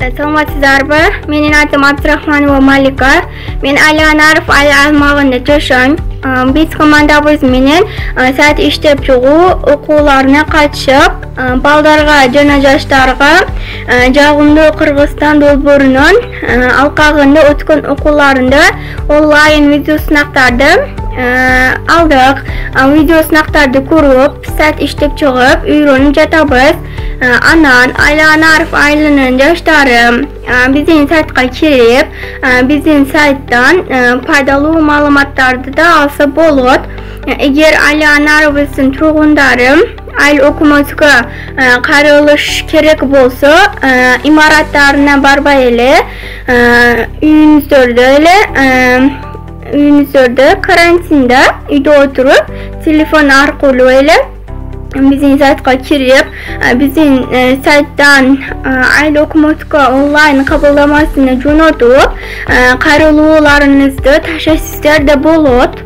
Саламатсыздарбы? Менин атым Абдрахманова Малика. Мен Алянаров айыл аймагында жашайм. Биз командабыз менен сайт иштеп чыгуу окууларына катышып, балдарга жана жаштарга жагымдуу Кыргызстан долбоорунун алкагында өткөн окууларында онлайн видео сынактарды алдык. Видео сынактарды көрүп, сайт иштеп чыгып, үйрөнүп жатабыз. Анан Алянаров айылынын жаштары биздин сайтка кирип, биздин сайттан пайдалуу маалыматтарды да алса болот. Эгер Алянарыбыздын тургундары айыл өкмөткө кайрылыш керек болсо, имараттарына барбай эле, үйүңүздөрдө карантинде үйдө отуруп, телефон аркылуу эле биздин сайтка кирип, биздин сайттан айыл өкмөткө онлайн кабылдамасына жөнөтүп, кайрылууларыңызды ташайсыздар да болот.